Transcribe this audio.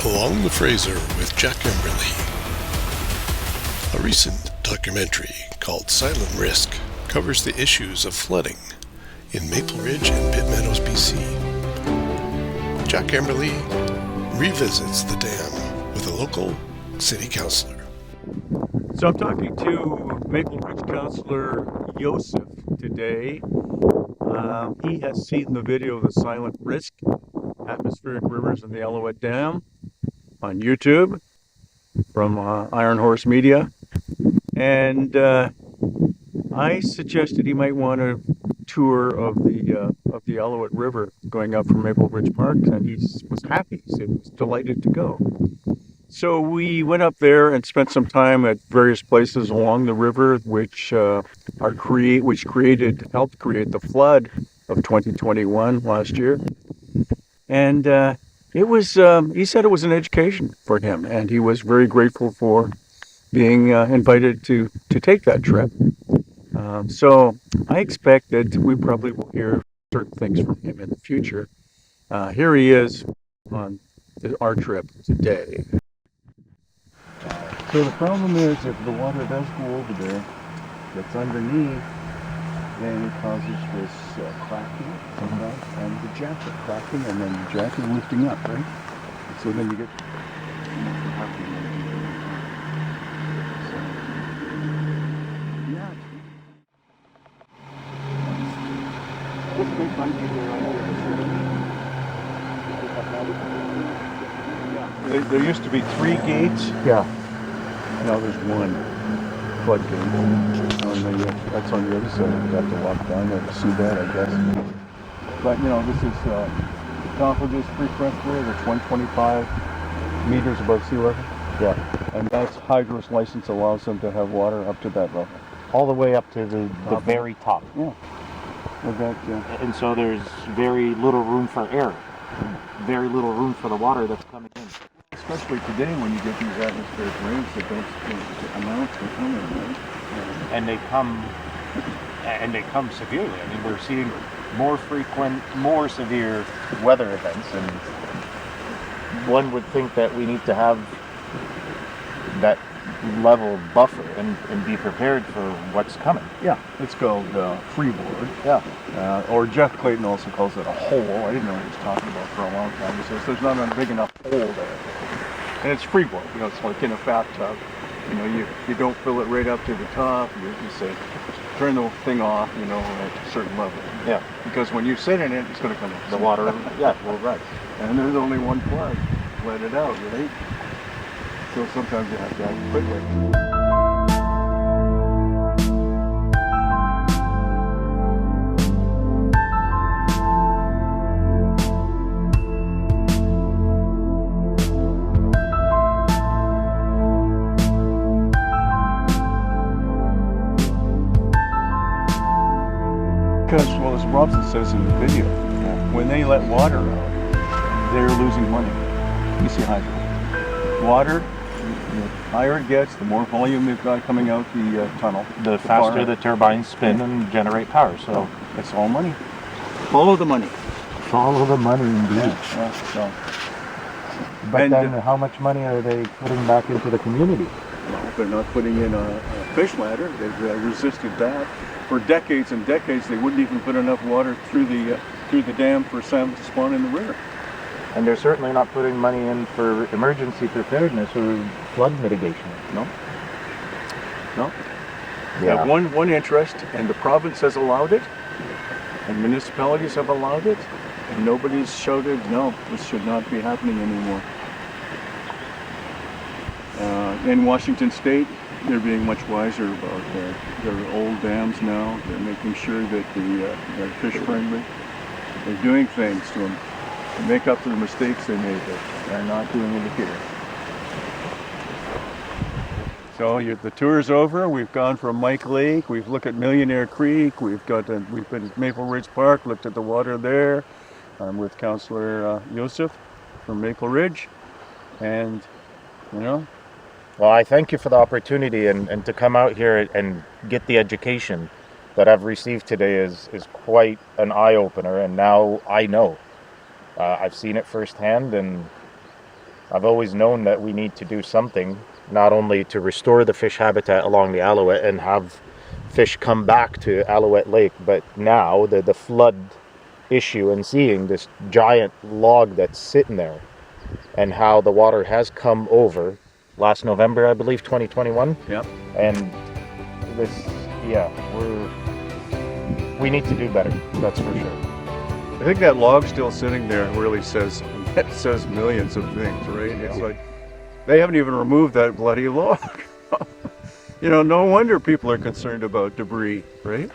Along the Fraser with Jack Emberley. A recent documentary called Silent Risk covers the issues of flooding in Maple Ridge and Pitt Meadows, BC. Jack Emberley revisits the dam with a local city councillor. So I'm talking to Maple Ridge councillor Joseph today. He has seen the video of the Silent Risk, Atmospheric Rivers in the Alouette Dam on YouTube from Iron Horse Media. And I suggested he might want a tour of the Alouette River going up from Maple Ridge Park, and he was happy. He said he was delighted to go. So we went up there and spent some time at various places along the river, which helped create the flood of 2021 last year. And it was he said it was an education for him, and he was very grateful for being invited to take that trip. So I expect that we probably will hear certain things from him in the future. Here he is on our trip today. So the problem is, if the water does go over there, gets underneath, then it causes this cracking sometimes, and the jacket cracking, and then the jacket lifting up, right? So then you get There used to be 3 gates. Yeah. Now there's one floodgate. That's on the other side. You have to walk down there to see that, I guess. But this is top of this creek right there. That's 125 meters above sea level. Yeah. And that's Hydro's license allows them to have water up to that level. All the way up to the very top. Yeah. And so there's very little room for error. Very little room for the water that's coming in. Especially today when you get these atmospheric rains that don't amount to coming, right? And they come severely. I mean, we're seeing more frequent, more severe weather events, and one would think that we need to have that level of buffer and be prepared for what's coming. Yeah, it's called freeboard. Yeah. Or Jeff Clayton also calls it a hole. I didn't know what he was talking about for a long time. He says there's not a big enough hole there. And it's freeboard. It's like in a bathtub. You don't fill it right up to the top. You say, turn the thing off, at a certain level. Yeah. Because when you sit in it, it's going to come out. The water, yeah, well, right. And there's only one plug. Let it out, right? So sometimes you have to act quickly. Because, well, as Robson says in the video, when they let water out, they're losing money. You see hydro. Water, the higher it gets, the more volume they've got coming out the tunnel. The faster the turbines spin and generate power. So it's all money. Follow the money. Follow the money, indeed. But then how much money are they putting back into the community? Well, they're not putting in a fish ladder. They've resisted that. For decades and decades, they wouldn't even put enough water through the dam for salmon to spawn in the river. And they're certainly not putting money in for emergency preparedness or flood mitigation. No. They Yeah. have one interest, and the province has allowed it, and municipalities have allowed it, and nobody's shouted, no, this should not be happening anymore. In Washington State, they're being much wiser about their old dams now. They're making sure that they're fish friendly. They're doing things to them to make up for the mistakes they made. They're not doing it here. So the tour's over. We've gone from Mike Lake. We've looked at Millionaire Creek. We've been at Maple Ridge Park. Looked at the water there. I'm with Councillor Joseph from Maple Ridge, and Well, I thank you for the opportunity and to come out here and get the education that I've received today is quite an eye-opener, and now I know. I've seen it firsthand, and I've always known that we need to do something, not only to restore the fish habitat along the Alouette and have fish come back to Alouette Lake, but now the flood issue and seeing this giant log that's sitting there and how the water has come over last November, I believe, 2021. Yep. And this, we need to do better, that's for sure. I think that log still sitting there really says, it says millions of things, right? It's like, they haven't even removed that bloody log. You know, no wonder people are concerned about debris, right?